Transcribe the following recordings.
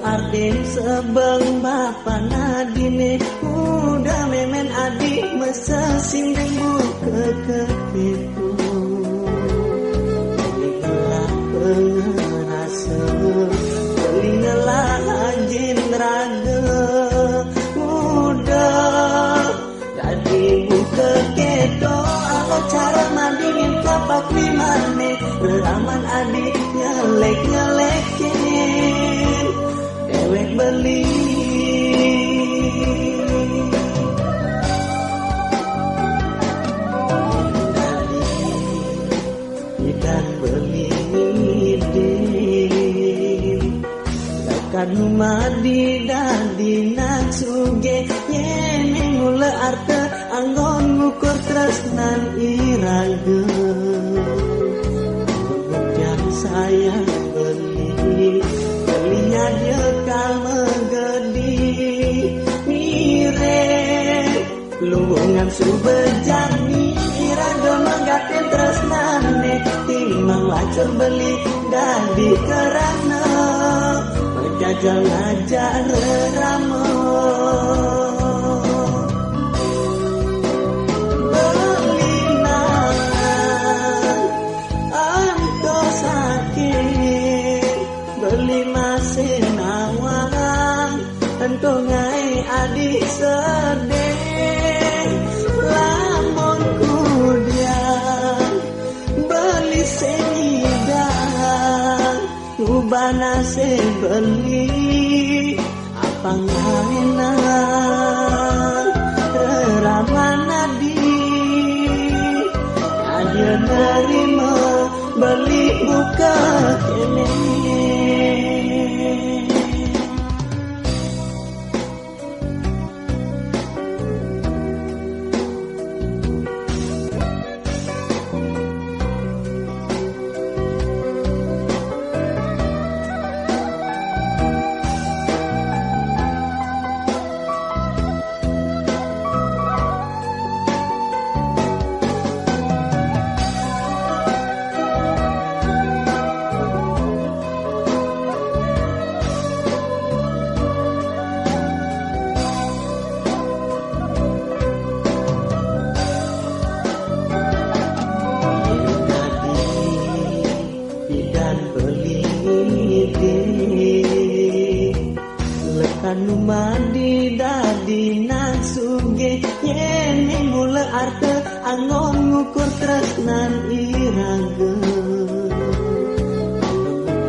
Arden sebeng bapa nadine udah memen adik mesesim dengbu kekekitu telingalah pengerasa telingalah hajin raga udah jadi buka keto alo cara mandingin kapak limane beraman adik nyelek-nyelekin dewek beli dan beli ngidin lekan humadi dan dinaksuge yeneng mula arte anggon ngukur tresnan irage yang sayang beli belinya dia kalmegedi mirip lubungan subejani iraga menggatin tresnane timang lacur beli dadi kerana menjajal ngajar ramo ngai adik sedih lamun kudian beli sengidang ubana sebeli apa ngainan reraman adik ada nerima beli buka kene anu mandi dadi nasuge yeneng mula arte angon ngukur tresnan irage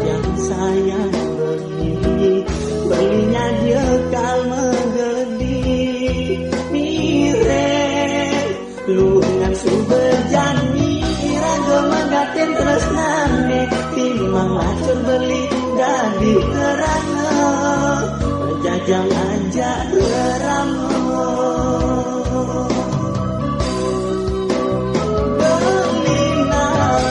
yang sayang beli belinya dia kalmegedi mirip lungan subejani iraga menggatin tresnane timang lacur beli dadi kerana jajang aja ramo belinan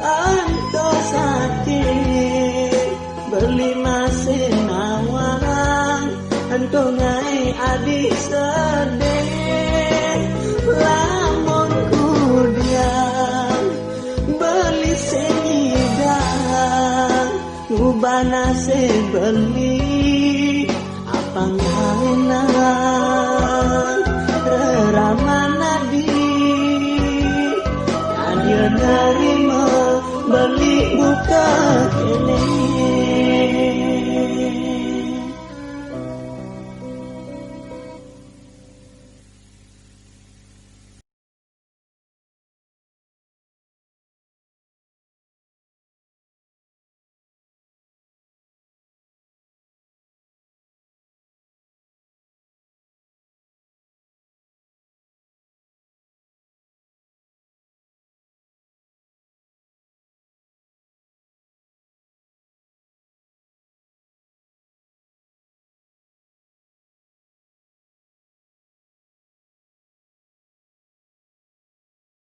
anto sakit beli masih nawarang anto ngai adik sedih lamun kudian beli sengidang ubana sebeli apa ngainan reraman adik ada nerima beli buka kene